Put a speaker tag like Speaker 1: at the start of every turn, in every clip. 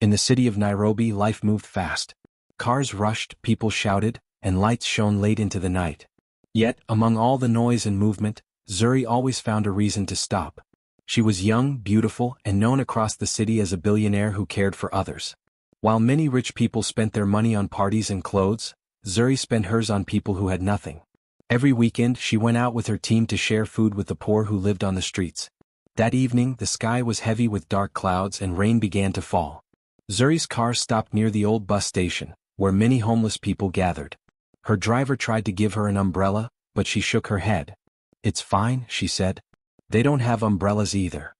Speaker 1: In the city of Nairobi, life moved fast. Cars rushed, people shouted, and lights shone late into the night. Yet, among all the noise and movement, Zuri always found a reason to stop. She was young, beautiful, and known across the city as a billionaire who cared for others. While many rich people spent their money on parties and clothes, Zuri spent hers on people who had nothing. Every weekend, she went out with her team to share food with the poor who lived on the streets. That evening, the sky was heavy with dark clouds and rain began to fall. Zuri's car stopped near the old bus station, where many homeless people gathered. Her driver tried to give her an umbrella, but she shook her head. "It's fine," she said. "They don't have umbrellas either."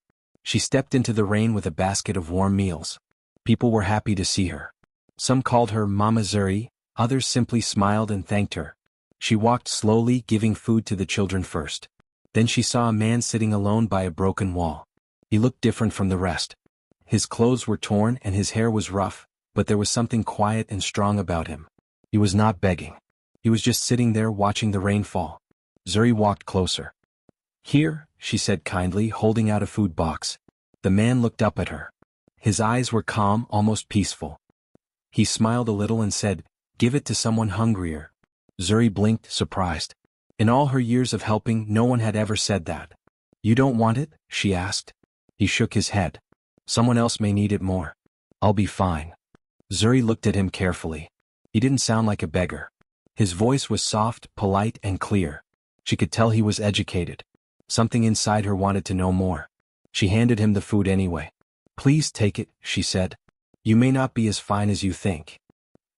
Speaker 1: She stepped into the rain with a basket of warm meals. People were happy to see her. Some called her Mama Zuri, others simply smiled and thanked her. She walked slowly, giving food to the children first. Then she saw a man sitting alone by a broken wall. He looked different from the rest. His clothes were torn and his hair was rough, but there was something quiet and strong about him. He was not begging. He was just sitting there watching the rain fall. Zuri walked closer. "Here," she said kindly, holding out a food box. The man looked up at her. His eyes were calm, almost peaceful. He smiled a little and said, "Give it to someone hungrier." Zuri blinked, surprised. In all her years of helping, no one had ever said that. "You don't want it?" she asked. He shook his head. "Someone else may need it more. I'll be fine." Zuri looked at him carefully. He didn't sound like a beggar. His voice was soft, polite, and clear. She could tell he was educated. Something inside her wanted to know more. She handed him the food anyway. "Please take it," she said. "You may not be as fine as you think."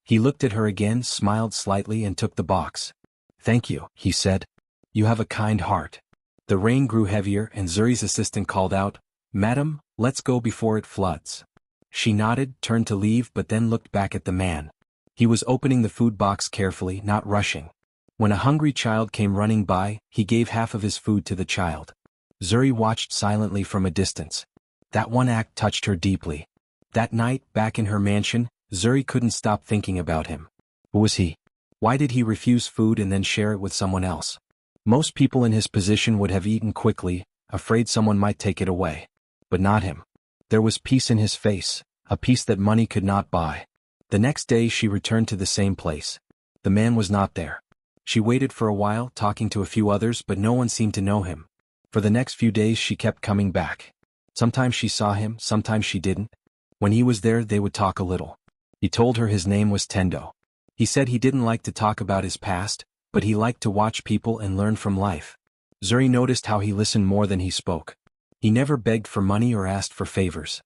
Speaker 1: He looked at her again, smiled slightly, and took the box. "Thank you," he said. "You have a kind heart." The rain grew heavier and Zuri's assistant called out, "Madam, let's go before it floods." She nodded, turned to leave, but then looked back at the man. He was opening the food box carefully, not rushing. When a hungry child came running by, he gave half of his food to the child. Zuri watched silently from a distance. That one act touched her deeply. That night, back in her mansion, Zuri couldn't stop thinking about him. Who was he? Why did he refuse food and then share it with someone else? Most people in his position would have eaten quickly, afraid someone might take it away. But not him. There was peace in his face, a peace that money could not buy. The next day she returned to the same place. The man was not there. She waited for a while, talking to a few others, but no one seemed to know him. For the next few days she kept coming back. Sometimes she saw him, sometimes she didn't. When he was there, they would talk a little. He told her his name was Tendo. He said he didn't like to talk about his past, but he liked to watch people and learn from life. Zuri noticed how he listened more than he spoke. He never begged for money or asked for favors.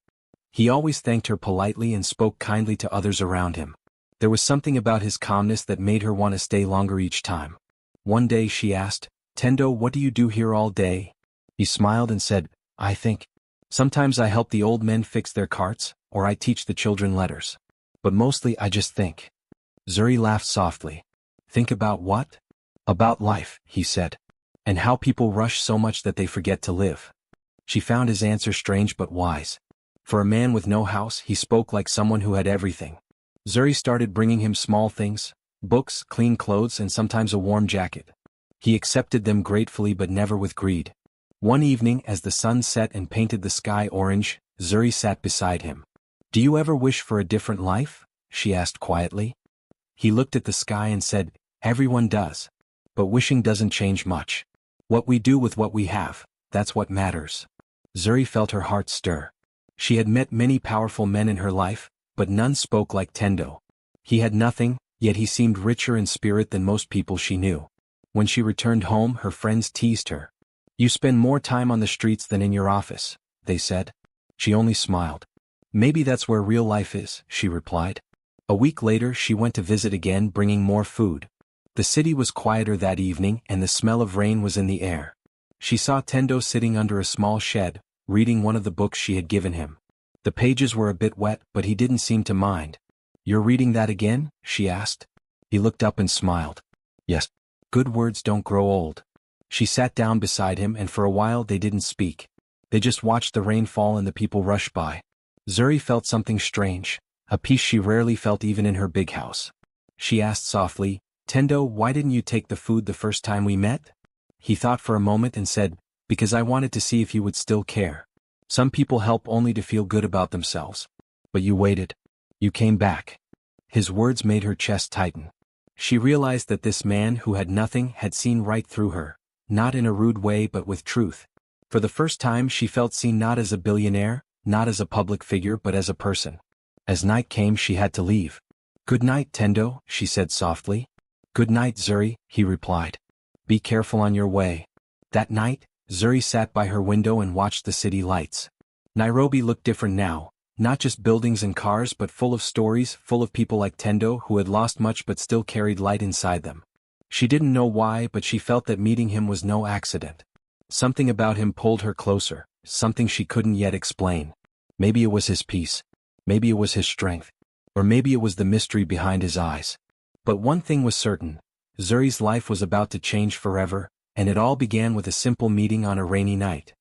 Speaker 1: He always thanked her politely and spoke kindly to others around him. There was something about his calmness that made her want to stay longer each time. One day she asked, "Tendo, what do you do here all day?" He smiled and said, "I think. Sometimes I help the old men fix their carts, or I teach the children letters. But mostly I just think." Zuri laughed softly. "Think about what?" "About life," he said. "And how people rush so much that they forget to live." She found his answer strange but wise. For a man with no house, he spoke like someone who had everything. Zuri started bringing him small things, books, clean clothes, and sometimes a warm jacket. He accepted them gratefully but never with greed. One evening, as the sun set and painted the sky orange, Zuri sat beside him. "Do you ever wish for a different life?" she asked quietly. He looked at the sky and said, "Everyone does. But wishing doesn't change much. What we do with what we have, that's what matters." Zuri felt her heart stir. She had met many powerful men in her life, but none spoke like Tendo. He had nothing, yet he seemed richer in spirit than most people she knew. When she returned home, her friends teased her. "You spend more time on the streets than in your office," they said. She only smiled. "Maybe that's where real life is," she replied. A week later she went to visit again, bringing more food. The city was quieter that evening and the smell of rain was in the air. She saw Tendo sitting under a small shed, reading one of the books she had given him. The pages were a bit wet, but he didn't seem to mind. "You're reading that again?" she asked. He looked up and smiled. "Yes. Good words don't grow old." She sat down beside him and for a while they didn't speak. They just watched the rain fall and the people rush by. Zuri felt something strange, a peace she rarely felt even in her big house. She asked softly, "Tendo, why didn't you take the food the first time we met?" He thought for a moment and said, "Because I wanted to see if you would still care. Some people help only to feel good about themselves." But you waited. You came back. His words made her chest tighten. She realized that this man who had nothing had seen right through her, not in a rude way but with truth. For the first time she felt seen, not as a billionaire, not as a public figure but as a person. As night came she had to leave. "Good night, Tendo," she said softly. "Good night, Zuri," he replied. "Be careful on your way." That night, Zuri sat by her window and watched the city lights. Nairobi looked different now, not just buildings and cars but full of stories, full of people like Tendo who had lost much but still carried light inside them. She didn't know why, but she felt that meeting him was no accident. Something about him pulled her closer, something she couldn't yet explain. Maybe it was his peace. Maybe it was his strength. Or maybe it was the mystery behind his eyes. But one thing was certain. Zuri's life was about to change forever, and it all began with a simple meeting on a rainy night.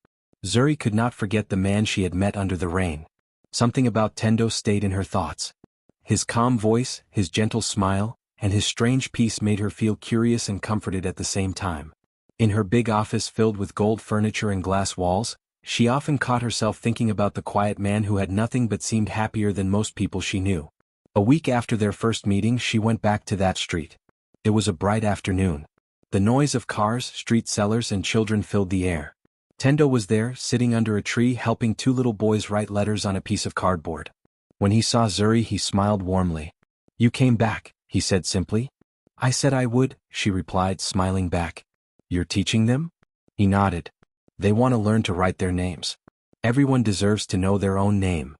Speaker 1: Zuri could not forget the man she had met under the rain. Something about Tendo stayed in her thoughts. His calm voice, his gentle smile, and his strange peace made her feel curious and comforted at the same time. In her big office filled with gold furniture and glass walls, she often caught herself thinking about the quiet man who had nothing but seemed happier than most people she knew. A week after their first meeting she went back to that street. It was a bright afternoon. The noise of cars, street sellers and children filled the air. Tendo was there, sitting under a tree helping two little boys write letters on a piece of cardboard. When he saw Zuri he smiled warmly. "You came back," he said simply. "I said I would," she replied, smiling back. "You're teaching them?" He nodded. "They want to learn to write their names. Everyone deserves to know their own name."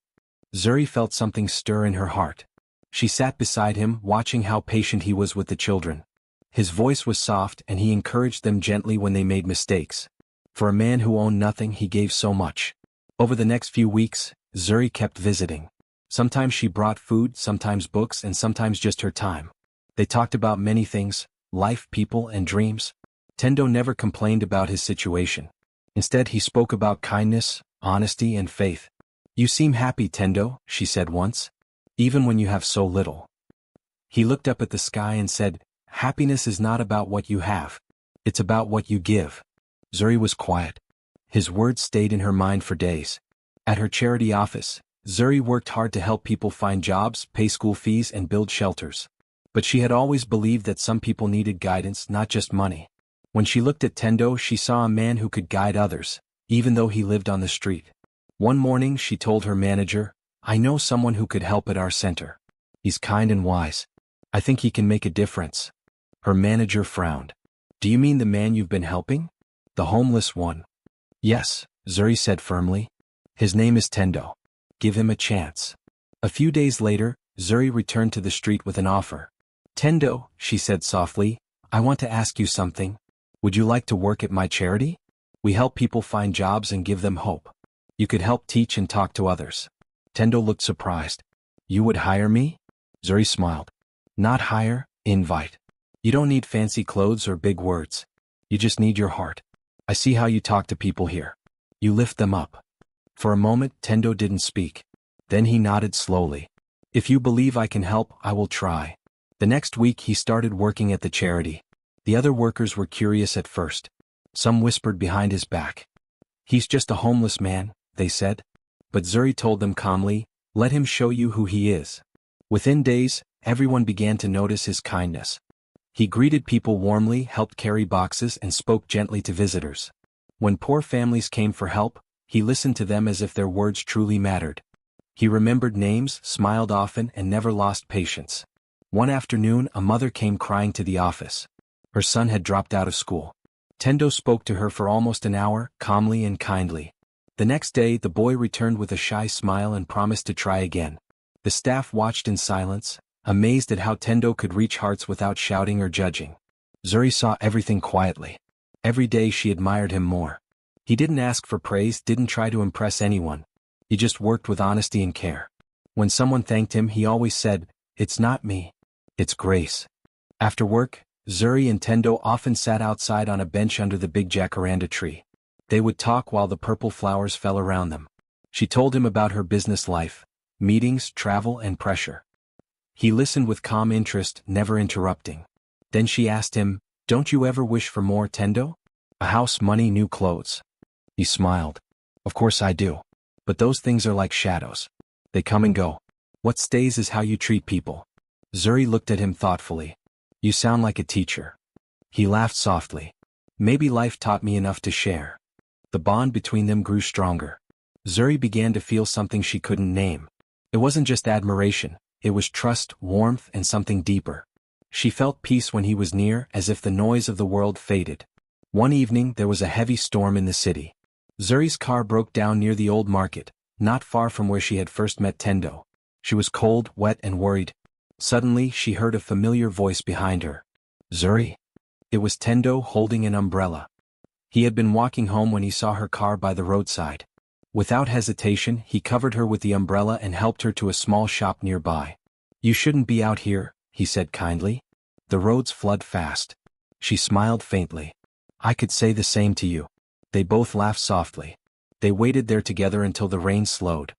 Speaker 1: Zuri felt something stir in her heart. She sat beside him, watching how patient he was with the children. His voice was soft and he encouraged them gently when they made mistakes. For a man who owned nothing he gave so much. Over the next few weeks, Zuri kept visiting. Sometimes she brought food, sometimes books and sometimes just her time. They talked about many things, life, people and dreams. Tendo never complained about his situation. Instead he spoke about kindness, honesty and faith. "You seem happy, Tendo," she said once. "Even when you have so little." He looked up at the sky and said, "Happiness is not about what you have. It's about what you give." Zuri was quiet. His words stayed in her mind for days. At her charity office, Zuri worked hard to help people find jobs, pay school fees and build shelters. But she had always believed that some people needed guidance, not just money. When she looked at Tendo she saw a man who could guide others, even though he lived on the street. One morning she told her manager, "I know someone who could help at our center. He's kind and wise. I think he can make a difference." Her manager frowned. "Do you mean the man you've been helping? The homeless one?" "Yes," Zuri said firmly. "His name is Tendo. Give him a chance." A few days later, Zuri returned to the street with an offer. "Tendo," she said softly, "I want to ask you something. Would you like to work at my charity? We help people find jobs and give them hope. You could help teach and talk to others." Tendo looked surprised. "You would hire me?" Zuri smiled. "Not hire, invite. You don't need fancy clothes or big words. You just need your heart. I see how you talk to people here. You lift them up." For a moment Tendo didn't speak. Then he nodded slowly. "If you believe I can help, I will try." The next week he started working at the charity. The other workers were curious at first. Some whispered behind his back. "He's just a homeless man," they said. But Zuri told them calmly, "Let him show you who he is." Within days, everyone began to notice his kindness. He greeted people warmly, helped carry boxes and spoke gently to visitors. When poor families came for help, he listened to them as if their words truly mattered. He remembered names, smiled often and never lost patience. One afternoon a mother came crying to the office. Her son had dropped out of school. Tendo spoke to her for almost an hour, calmly and kindly. The next day the boy returned with a shy smile and promised to try again. The staff watched in silence, amazed at how Tendo could reach hearts without shouting or judging. Zuri saw everything quietly. Every day she admired him more. He didn't ask for praise, didn't try to impress anyone. He just worked with honesty and care. When someone thanked him he always said, "It's not me. It's grace." After work, Zuri and Tendo often sat outside on a bench under the big jacaranda tree. They would talk while the purple flowers fell around them. She told him about her business life, meetings, travel and pressure. He listened with calm interest, never interrupting. Then she asked him, "Don't you ever wish for more, Tendo? A house, money, new clothes?" He smiled. "Of course I do. But those things are like shadows. They come and go. What stays is how you treat people. Zuri looked at him thoughtfully. You sound like a teacher. He laughed softly. Maybe life taught me enough to share. The bond between them grew stronger. Zuri began to feel something she couldn't name. It wasn't just admiration, it was trust, warmth, and something deeper. She felt peace when he was near, as if the noise of the world faded. One evening there was a heavy storm in the city. Zuri's car broke down near the old market, not far from where she had first met Tendo. She was cold, wet, and worried. Suddenly she heard a familiar voice behind her. Zuri. It was Tendo holding an umbrella. He had been walking home when he saw her car by the roadside. Without hesitation, he covered her with the umbrella and helped her to a small shop nearby. You shouldn't be out here, he said kindly. The roads flood fast. She smiled faintly. I could say the same to you. They both laughed softly. They waited there together until the rain slowed.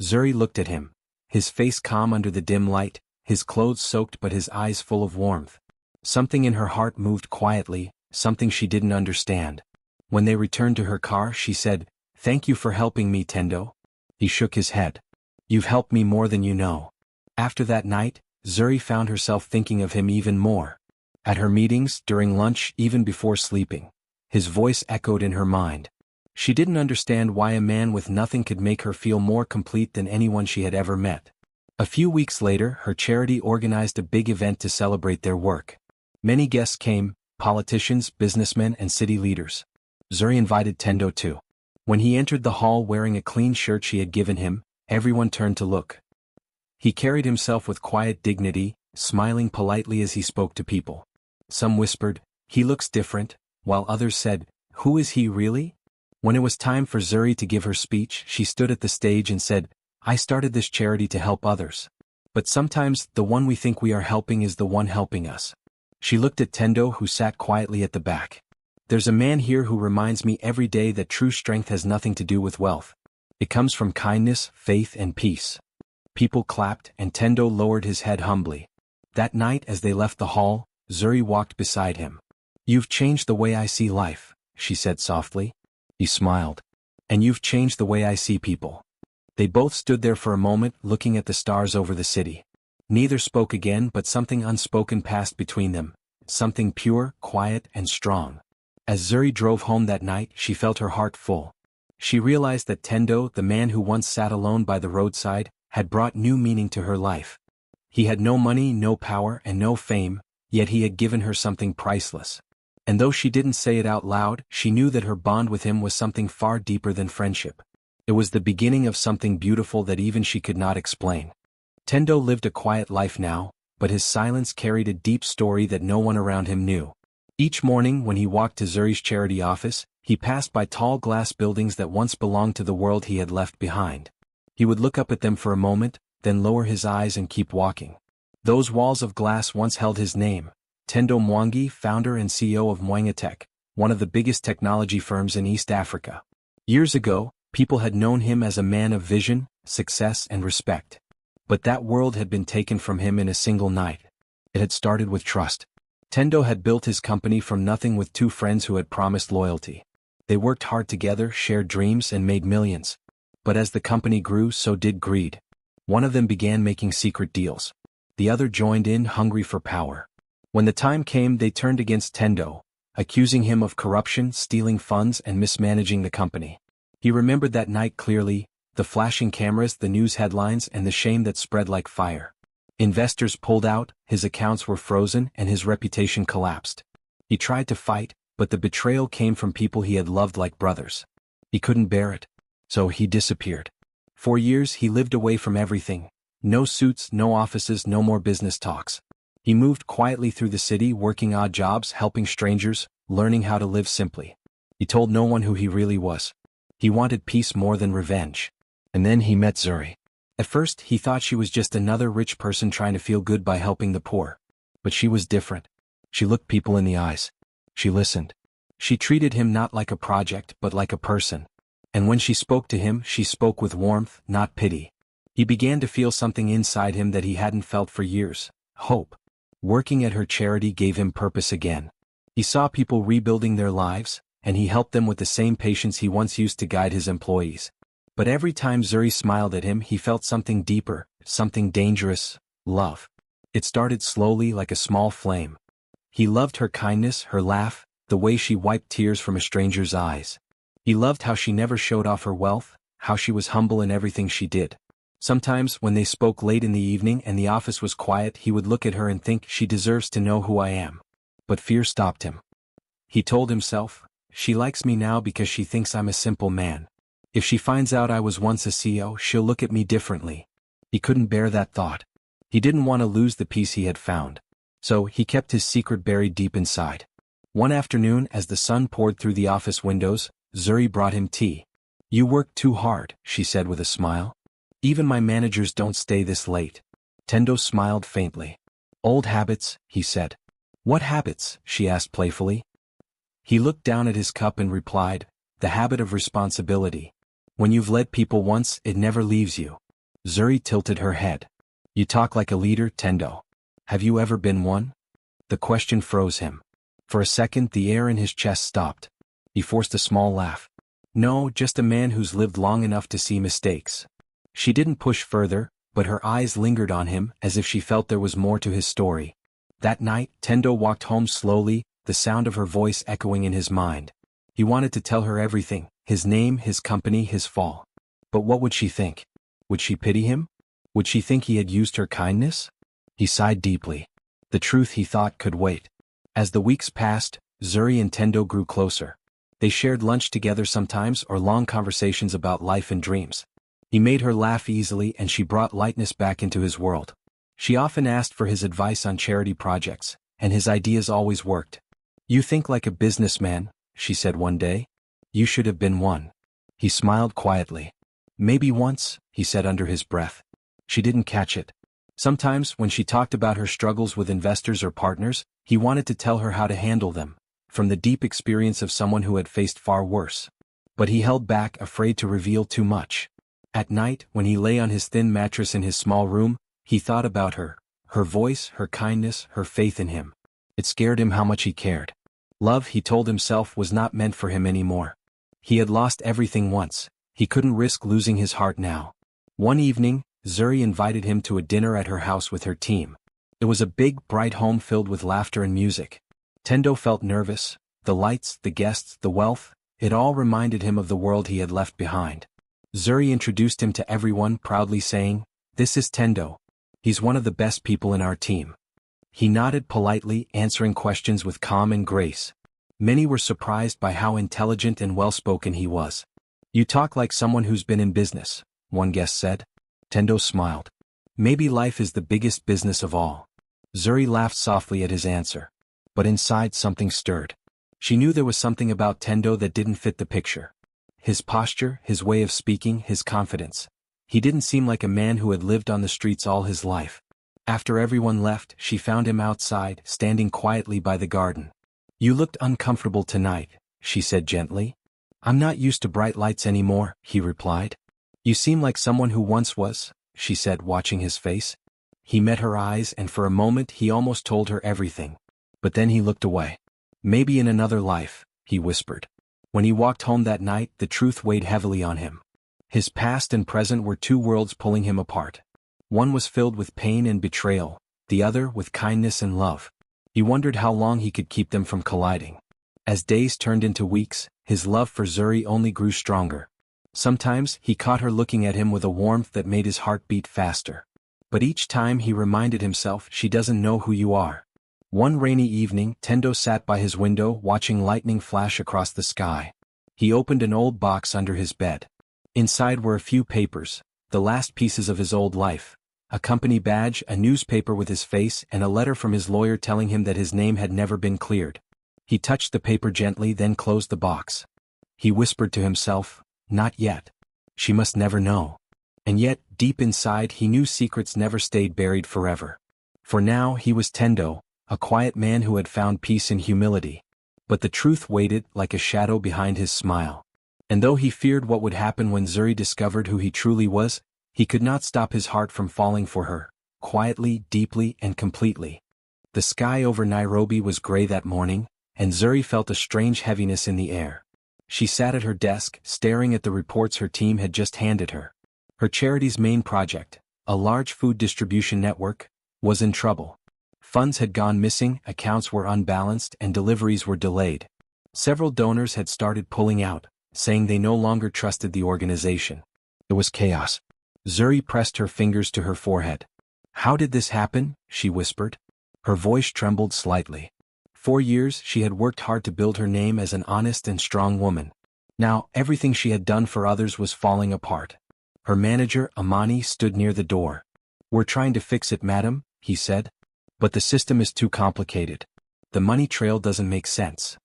Speaker 1: Zuri looked at him. His face calm under the dim light, his clothes soaked but his eyes full of warmth. Something in her heart moved quietly, something she didn't understand. When they returned to her car, she said, Thank you for helping me, Tendo. He shook his head. You've helped me more than you know. After that night, Zuri found herself thinking of him even more. At her meetings, during lunch, even before sleeping. His voice echoed in her mind. She didn't understand why a man with nothing could make her feel more complete than anyone she had ever met. A few weeks later, her charity organized a big event to celebrate their work. Many guests came, politicians, businessmen, and city leaders. Zuri invited Tendo too. When he entered the hall wearing a clean shirt she had given him, everyone turned to look. He carried himself with quiet dignity, smiling politely as he spoke to people. Some whispered, He looks different, while others said, Who is he really? When it was time for Zuri to give her speech, she stood at the stage and said, I started this charity to help others. But sometimes, the one we think we are helping is the one helping us. She looked at Tendo, who sat quietly at the back. There's a man here who reminds me every day that true strength has nothing to do with wealth. It comes from kindness, faith, and peace. People clapped, and Tendo lowered his head humbly. That night, as they left the hall, Zuri walked beside him. You've changed the way I see life, she said softly. He smiled. And you've changed the way I see people. They both stood there for a moment, looking at the stars over the city. Neither spoke again, but something unspoken passed between them, something pure, quiet, and strong. As Zuri drove home that night, she felt her heart full. She realized that Tendo, the man who once sat alone by the roadside, had brought new meaning to her life. He had no money, no power, and no fame, yet he had given her something priceless. And though she didn't say it out loud, she knew that her bond with him was something far deeper than friendship. It was the beginning of something beautiful that even she could not explain. Tendo lived a quiet life now, but his silence carried a deep story that no one around him knew. Each morning when he walked to Zuri's charity office, he passed by tall glass buildings that once belonged to the world he had left behind. He would look up at them for a moment, then lower his eyes and keep walking. Those walls of glass once held his name, Tendo Mwangi, founder and CEO of Mwangatech, one of the biggest technology firms in East Africa. Years ago, people had known him as a man of vision, success, and respect. But that world had been taken from him in a single night. It had started with trust. Tendo had built his company from nothing with two friends who had promised loyalty. They worked hard together, shared dreams, and made millions. But as the company grew, so did greed. One of them began making secret deals. The other joined in, hungry for power. When the time came, they turned against Tendo, accusing him of corruption, stealing funds, and mismanaging the company. He remembered that night clearly, the flashing cameras, the news headlines, and the shame that spread like fire. Investors pulled out, his accounts were frozen, and his reputation collapsed. He tried to fight, but the betrayal came from people he had loved like brothers. He couldn't bear it. So he disappeared. For years he lived away from everything. No suits, no offices, no more business talks. He moved quietly through the city, working odd jobs, helping strangers, learning how to live simply. He told no one who he really was. He wanted peace more than revenge. And then he met Zuri. At first, he thought she was just another rich person trying to feel good by helping the poor. But she was different. She looked people in the eyes. She listened. She treated him not like a project, but like a person. And when she spoke to him, she spoke with warmth, not pity. He began to feel something inside him that he hadn't felt for years: hope. Working at her charity gave him purpose again. He saw people rebuilding their lives, and he helped them with the same patience he once used to guide his employees. But every time Zuri smiled at him he felt something deeper, something dangerous: love. It started slowly like a small flame. He loved her kindness, her laugh, the way she wiped tears from a stranger's eyes. He loved how she never showed off her wealth, how she was humble in everything she did. Sometimes when they spoke late in the evening and the office was quiet, he would look at her and think, she deserves to know who I am. But fear stopped him. He told himself, she likes me now because she thinks I'm a simple man. If she finds out I was once a CEO, she'll look at me differently. He couldn't bear that thought. He didn't want to lose the peace he had found. So he kept his secret buried deep inside. One afternoon, as the sun poured through the office windows, Zuri brought him tea. You work too hard, she said with a smile. Even my managers don't stay this late. Tendo smiled faintly. Old habits, he said. What habits? She asked playfully. He looked down at his cup and replied, the habit of responsibility. When you've led people once, it never leaves you. Zuri tilted her head. You talk like a leader, Tendo. Have you ever been one? The question froze him. For a second the air in his chest stopped. He forced a small laugh. No, just a man who's lived long enough to see mistakes. She didn't push further, but her eyes lingered on him as if she felt there was more to his story. That night, Tendo walked home slowly, the sound of her voice echoing in his mind. He wanted to tell her everything, his name, his company, his fall. But what would she think? Would she pity him? Would she think he had used her kindness? He sighed deeply. The truth, he thought, could wait. As the weeks passed, Zuri and Tendo grew closer. They shared lunch together sometimes or long conversations about life and dreams. He made her laugh easily and she brought lightness back into his world. She often asked for his advice on charity projects, and his ideas always worked. You think like a businessman, she said one day. You should have been one. He smiled quietly. Maybe once, he said under his breath. She didn't catch it. Sometimes, when she talked about her struggles with investors or partners, he wanted to tell her how to handle them, from the deep experience of someone who had faced far worse. But he held back, afraid to reveal too much. At night, when he lay on his thin mattress in his small room, he thought about her, her voice, her kindness, her faith in him. It scared him how much he cared. Love, he told himself, was not meant for him anymore. He had lost everything once. He couldn't risk losing his heart now. One evening, Zuri invited him to a dinner at her house with her team. It was a big, bright home filled with laughter and music. Tendo felt nervous. The lights, the guests, the wealth, it all reminded him of the world he had left behind. Zuri introduced him to everyone, proudly saying, "This is Tendo. He's one of the best people in our team." He nodded politely, answering questions with calm and grace. Many were surprised by how intelligent and well-spoken he was. You talk like someone who's been in business, one guest said. Tendo smiled. Maybe life is the biggest business of all. Zuri laughed softly at his answer. But inside something stirred. She knew there was something about Tendo that didn't fit the picture. His posture, his way of speaking, his confidence. He didn't seem like a man who had lived on the streets all his life. After everyone left, she found him outside, standing quietly by the garden. You looked uncomfortable tonight, she said gently. I'm not used to bright lights anymore, he replied. You seem like someone who once was, she said, watching his face. He met her eyes and for a moment he almost told her everything. But then he looked away. Maybe in another life, he whispered. When he walked home that night, the truth weighed heavily on him. His past and present were two worlds pulling him apart. One was filled with pain and betrayal, the other with kindness and love. He wondered how long he could keep them from colliding. As days turned into weeks, his love for Zuri only grew stronger. Sometimes he caught her looking at him with a warmth that made his heart beat faster. But each time he reminded himself, she doesn't know who you are. One rainy evening, Tendo sat by his window watching lightning flash across the sky. He opened an old box under his bed. Inside were a few papers, the last pieces of his old life. A company badge, a newspaper with his face, and a letter from his lawyer telling him that his name had never been cleared. He touched the paper gently, then closed the box. He whispered to himself, not yet. She must never know. And yet, deep inside, he knew secrets never stayed buried forever. For now, he was Tendo, a quiet man who had found peace in humility. But the truth waited like a shadow behind his smile. And though he feared what would happen when Zuri discovered who he truly was, he could not stop his heart from falling for her, quietly, deeply, and completely. The sky over Nairobi was gray that morning, and Zuri felt a strange heaviness in the air. She sat at her desk, staring at the reports her team had just handed her. Her charity's main project, a large food distribution network, was in trouble. Funds had gone missing, accounts were unbalanced, and deliveries were delayed. Several donors had started pulling out, saying they no longer trusted the organization. It was chaos. Zuri pressed her fingers to her forehead. "How did this happen?" she whispered. Her voice trembled slightly. For years she had worked hard to build her name as an honest and strong woman. Now, everything she had done for others was falling apart. Her manager, Amani, stood near the door. "We're trying to fix it, madam," he said. "But the system is too complicated. The money trail doesn't make sense."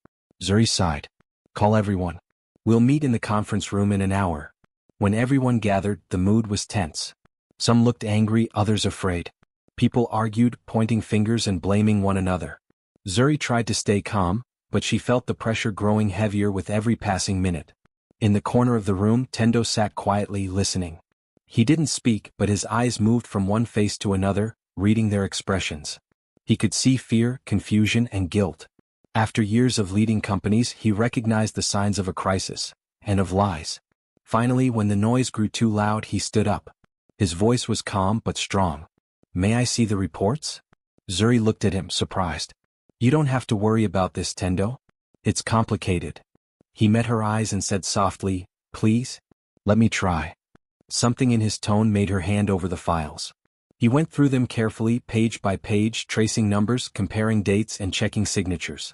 Speaker 1: Zuri sighed. "Call everyone. We'll meet in the conference room in an hour." When everyone gathered, the mood was tense. Some looked angry, others afraid. People argued, pointing fingers and blaming one another. Zuri tried to stay calm, but she felt the pressure growing heavier with every passing minute. In the corner of the room, Tendo sat quietly, listening. He didn't speak, but his eyes moved from one face to another, reading their expressions. He could see fear, confusion, and guilt. After years of leading companies, he recognized the signs of a crisis, and of lies. Finally, when the noise grew too loud, he stood up. His voice was calm but strong. "May I see the reports?" Zuri looked at him, surprised. "You don't have to worry about this, Tendo. It's complicated." He met her eyes and said softly, "Please? Let me try." Something in his tone made her hand over the files. He went through them carefully, page by page, tracing numbers, comparing dates, and checking signatures.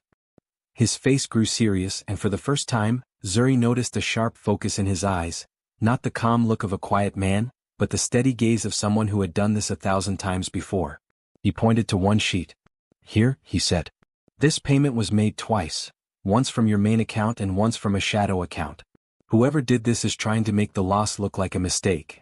Speaker 1: His face grew serious, and for the first time, Zuri noticed a sharp focus in his eyes, not the calm look of a quiet man, but the steady gaze of someone who had done this 1,000 times before. He pointed to one sheet. "Here," he said. "This payment was made twice, once from your main account and once from a shadow account. Whoever did this is trying to make the loss look like a mistake."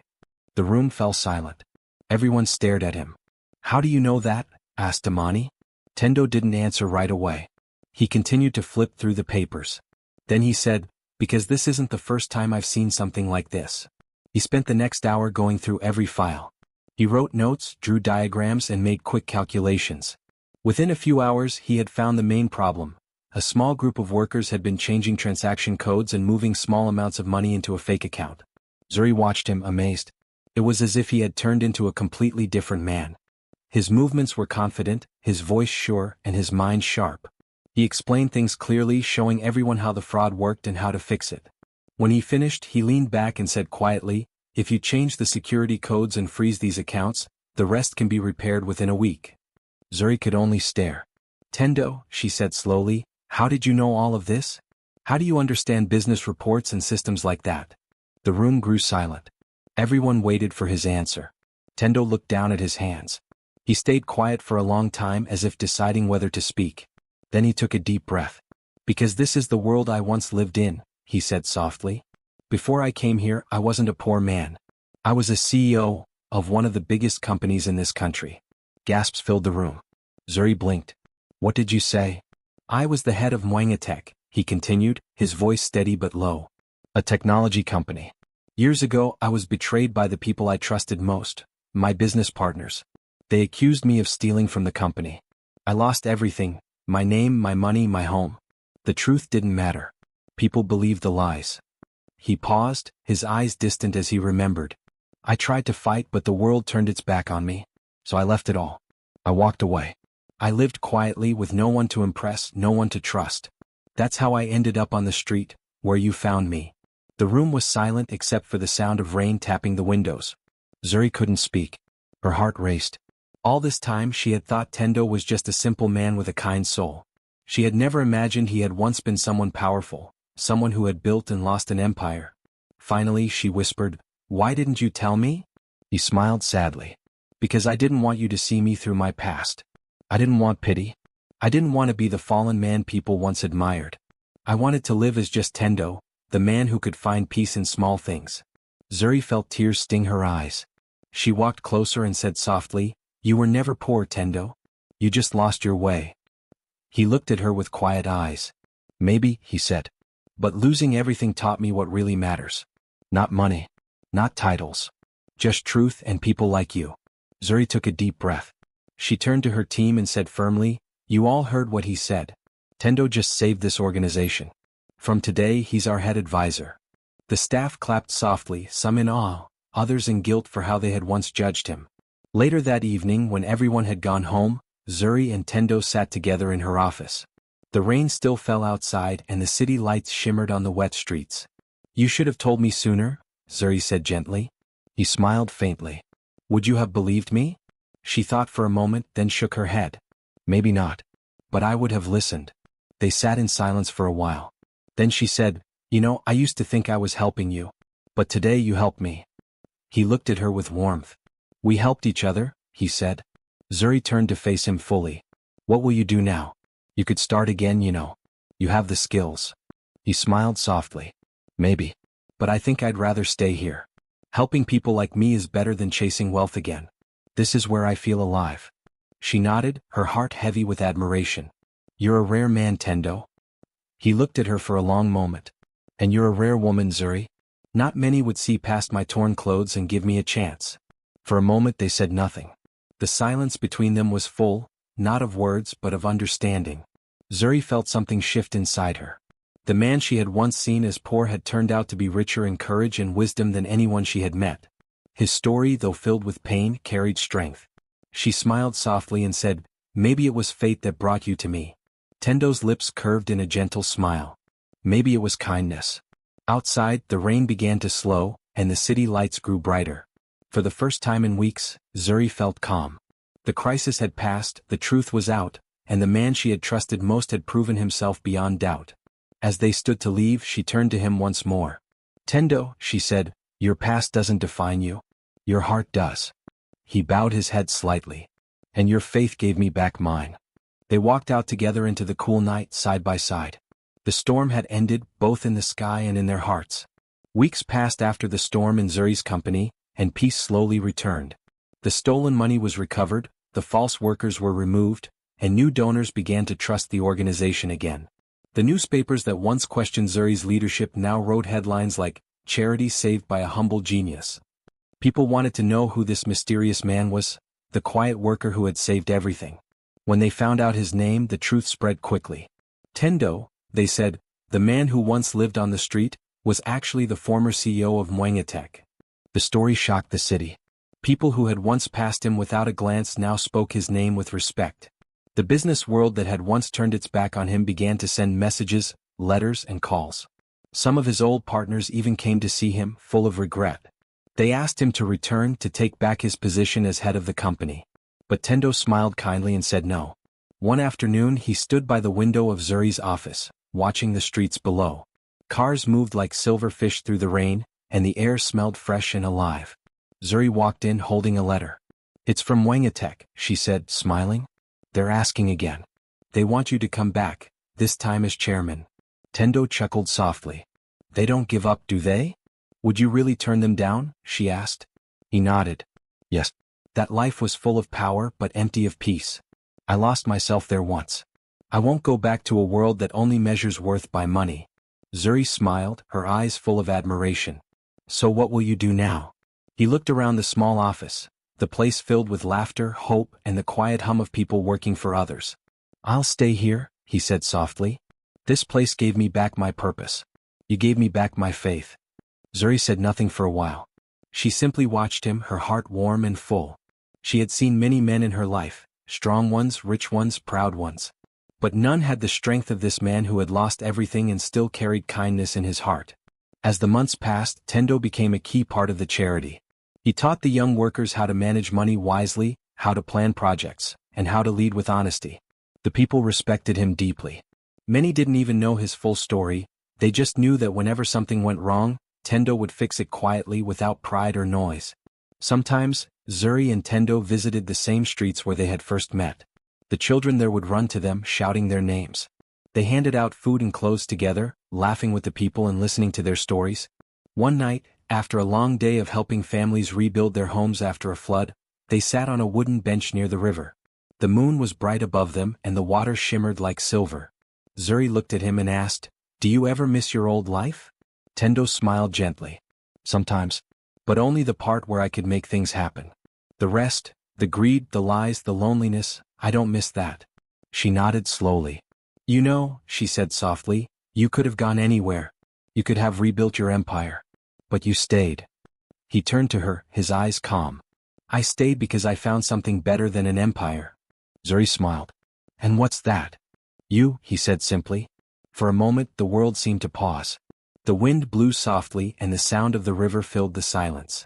Speaker 1: The room fell silent. Everyone stared at him. "How do you know that?" asked Amani. Tendo didn't answer right away. He continued to flip through the papers. Then he said, "Because this isn't the first time I've seen something like this." He spent the next hour going through every file. He wrote notes, drew diagrams, and made quick calculations. Within a few hours, he had found the main problem. A small group of workers had been changing transaction codes and moving small amounts of money into a fake account. Zuri watched him, amazed. It was as if he had turned into a completely different man. His movements were confident, his voice sure, and his mind sharp. He explained things clearly, showing everyone how the fraud worked and how to fix it. When he finished, he leaned back and said quietly, "If you change the security codes and freeze these accounts, the rest can be repaired within a week." Zuri could only stare. "Tendo," she said slowly, "how did you know all of this? How do you understand business reports and systems like that?" The room grew silent. Everyone waited for his answer. Tendo looked down at his hands. He stayed quiet for a long time, as if deciding whether to speak. Then he took a deep breath. "Because this is the world I once lived in," he said softly. "Before I came here, I wasn't a poor man. I was a CEO of one of the biggest companies in this country." Gasps filled the room. Zuri blinked. "What did you say?" "I was the head of Mwangatech," he continued, his voice steady but low. "A technology company. Years ago, I was betrayed by the people I trusted most, my business partners. They accused me of stealing from the company. I lost everything, my name, my money, my home. The truth didn't matter. People believed the lies." He paused, his eyes distant as he remembered. "I tried to fight, but the world turned its back on me. So I left it all. I walked away. I lived quietly with no one to impress, no one to trust. That's how I ended up on the street, where you found me." The room was silent except for the sound of rain tapping the windows. Zuri couldn't speak. Her heart raced. All this time she had thought Tendo was just a simple man with a kind soul. She had never imagined he had once been someone powerful, someone who had built and lost an empire. Finally she whispered, "Why didn't you tell me?" He smiled sadly. "Because I didn't want you to see me through my past. I didn't want pity. I didn't want to be the fallen man people once admired. I wanted to live as just Tendo, the man who could find peace in small things." Zuri felt tears sting her eyes. She walked closer and said softly, "You were never poor, Tendo. You just lost your way." He looked at her with quiet eyes. "Maybe," he said. "But losing everything taught me what really matters. Not money. Not titles. Just truth and people like you." Zuri took a deep breath. She turned to her team and said firmly, "You all heard what he said. Tendo just saved this organization. From today he's our head advisor." The staff clapped softly, some in awe, others in guilt for how they had once judged him. Later that evening, when everyone had gone home, Zuri and Tendo sat together in her office. The rain still fell outside and the city lights shimmered on the wet streets. "You should have told me sooner," Zuri said gently. He smiled faintly. "Would you have believed me?" She thought for a moment, then shook her head. "Maybe not. But I would have listened." They sat in silence for a while. Then she said, "You know, I used to think I was helping you. But today you helped me." He looked at her with warmth. "We helped each other," he said. Zuri turned to face him fully. "What will you do now? You could start again, you know. You have the skills." He smiled softly. "Maybe. But I think I'd rather stay here. Helping people like me is better than chasing wealth again. This is where I feel alive." She nodded, her heart heavy with admiration. "You're a rare man, Tendo." He looked at her for a long moment. "And you're a rare woman, Zuri. Not many would see past my torn clothes and give me a chance." For a moment they said nothing. The silence between them was full, not of words but of understanding. Zuri felt something shift inside her. The man she had once seen as poor had turned out to be richer in courage and wisdom than anyone she had met. His story, though filled with pain, carried strength. She smiled softly and said, "Maybe it was fate that brought you to me." Tendo's lips curved in a gentle smile. "Maybe it was kindness." Outside, the rain began to slow, and the city lights grew brighter. For the first time in weeks, Zuri felt calm. The crisis had passed, the truth was out, and the man she had trusted most had proven himself beyond doubt. As they stood to leave, she turned to him once more. "Tendo," she said, "your past doesn't define you. Your heart does." He bowed his head slightly. "And your faith gave me back mine." They walked out together into the cool night, side by side. The storm had ended, both in the sky and in their hearts. Weeks passed after the storm in Zuri's company, and peace slowly returned. The stolen money was recovered, the false workers were removed, and new donors began to trust the organization again. The newspapers that once questioned Zuri's leadership now wrote headlines like, "Charity saved by a humble genius." People wanted to know who this mysterious man was, the quiet worker who had saved everything. When they found out his name, the truth spread quickly. Tendo, they said, the man who once lived on the street, was actually the former CEO of Moengatech. The story shocked the city. People who had once passed him without a glance now spoke his name with respect. The business world that had once turned its back on him began to send messages, letters, and calls. Some of his old partners even came to see him, full of regret. They asked him to return, to take back his position as head of the company. But Tendo smiled kindly and said no. One afternoon he stood by the window of Zuri's office, watching the streets below. Cars moved like silver fish through the rain, and the air smelled fresh and alive. Zuri walked in holding a letter. "It's from Moengatech," she said, smiling. "They're asking again. They want you to come back, this time as chairman." Tendo chuckled softly. "They don't give up, do they? Would you really turn them down?" she asked. He nodded. "Yes. That life was full of power but empty of peace. I lost myself there once. I won't go back to a world that only measures worth by money." Zuri smiled, her eyes full of admiration. "So what will you do now?" He looked around the small office, the place filled with laughter, hope, and the quiet hum of people working for others. "I'll stay here," he said softly. "This place gave me back my purpose. You gave me back my faith." Zuri said nothing for a while. She simply watched him, her heart warm and full. She had seen many men in her life, strong ones, rich ones, proud ones. But none had the strength of this man who had lost everything and still carried kindness in his heart. As the months passed, Tendo became a key part of the charity. He taught the young workers how to manage money wisely, how to plan projects, and how to lead with honesty. The people respected him deeply. Many didn't even know his full story, they just knew that whenever something went wrong, Tendo would fix it quietly without pride or noise. Sometimes, Zuri and Tendo visited the same streets where they had first met. The children there would run to them, shouting their names. They handed out food and clothes together, laughing with the people and listening to their stories. One night, after a long day of helping families rebuild their homes after a flood, they sat on a wooden bench near the river. The moon was bright above them and the water shimmered like silver. Zuri looked at him and asked, "Do you ever miss your old life?" Tendo smiled gently. "Sometimes. But only the part where I could make things happen. The rest, the greed, the lies, the loneliness, I don't miss that." She nodded slowly. "You know," she said softly, You could have gone anywhere. You could have rebuilt your empire. But you stayed. He turned to her, his eyes calm. I stayed because I found something better than an empire. Zuri smiled. And what's that? You, he said simply. For a moment the world seemed to pause. The wind blew softly and the sound of the river filled the silence.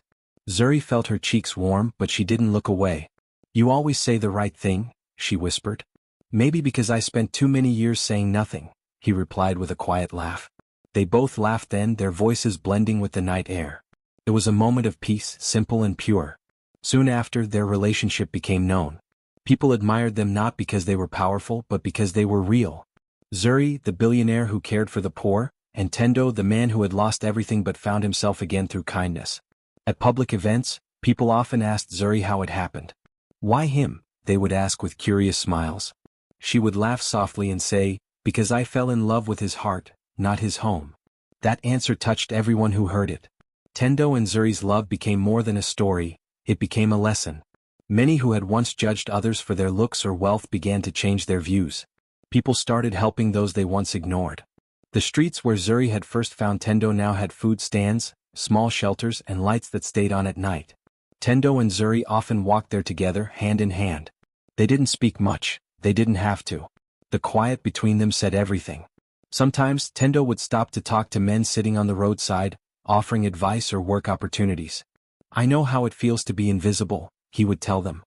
Speaker 1: Zuri felt her cheeks warm, but she didn't look away. You always say the right thing, she whispered. Maybe because I spent too many years saying nothing, he replied with a quiet laugh. They both laughed then, their voices blending with the night air. It was a moment of peace, simple and pure. Soon after, their relationship became known. People admired them not because they were powerful but because they were real. Zuri, the billionaire who cared for the poor, and Tendo, the man who had lost everything but found himself again through kindness. At public events, people often asked Zuri how it happened. Why him? They would ask with curious smiles. She would laugh softly and say, because I fell in love with his heart, not his home. That answer touched everyone who heard it. Tendo and Zuri's love became more than a story, it became a lesson. Many who had once judged others for their looks or wealth began to change their views. People started helping those they once ignored. The streets where Zuri had first found Tendo now had food stands, small shelters and lights that stayed on at night. Tendo and Zuri often walked there together, hand in hand. They didn't speak much, they didn't have to. The quiet between them said everything. Sometimes, Tendo would stop to talk to men sitting on the roadside, offering advice or work opportunities. I know how it feels to be invisible, he would tell them.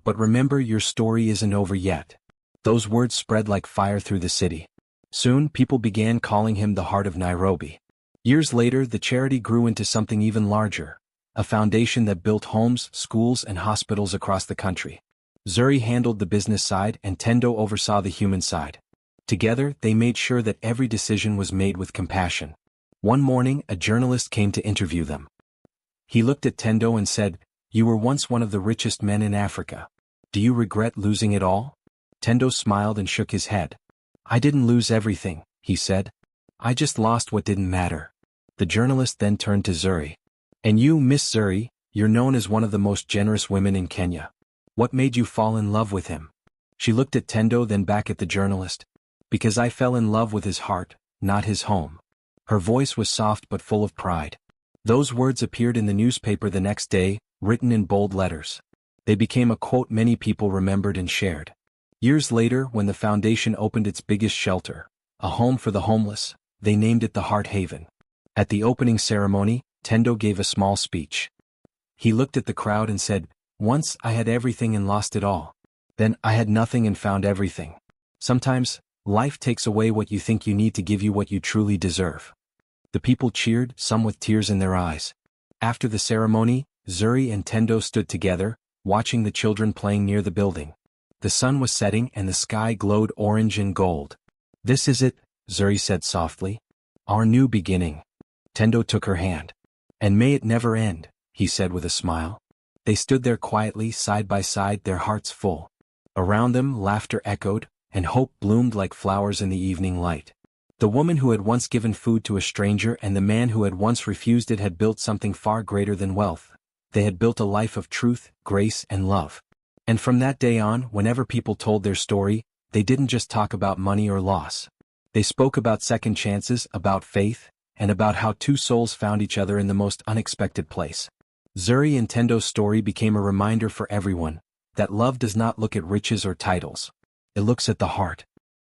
Speaker 1: But remember, your story isn't over yet. Those words spread like fire through the city. Soon, people began calling him the heart of Nairobi. Years later, the charity grew into something even larger, a foundation that built homes, schools, and hospitals across the country. Zuri handled the business side and Tendo oversaw the human side. Together, they made sure that every decision was made with compassion. One morning, a journalist came to interview them. He looked at Tendo and said, "You were once one of the richest men in Africa. Do you regret losing it all?" Tendo smiled and shook his head. "I didn't lose everything," he said. "I just lost what didn't matter." The journalist then turned to Zuri. "And you, Miss Zuri, you're known as one of the most generous women in Kenya. What made you fall in love with him?" She looked at Tendo, then back at the journalist. "Because I fell in love with his heart, not his home." Her voice was soft but full of pride. Those words appeared in the newspaper the next day, written in bold letters. They became a quote many people remembered and shared. Years later, when the foundation opened its biggest shelter, a home for the homeless, they named it the Heart Haven. At the opening ceremony, Tendo gave a small speech. He looked at the crowd and said, "Once I had everything and lost it all. Then I had nothing and found everything. Sometimes, life takes away what you think you need to give you what you truly deserve." The people cheered, some with tears in their eyes. After the ceremony, Zuri and Tendo stood together, watching the children playing near the building. The sun was setting and the sky glowed orange and gold. "This is it," Zuri said softly. "Our new beginning." Tendo took her hand. "And may it never end," he said with a smile. They stood there quietly, side by side, their hearts full. Around them, laughter echoed, and hope bloomed like flowers in the evening light. The woman who had once given food to a stranger and the man who had once refused it had built something far greater than wealth. They had built a life of truth, grace, and love. And from that day on, whenever people told their story, they didn't just talk about money or loss. They spoke about second chances, about faith, and about how two souls found each other in the most unexpected place. Zuri and Tendo's story became a reminder for everyone that love does not look at riches or titles. It looks at the heart.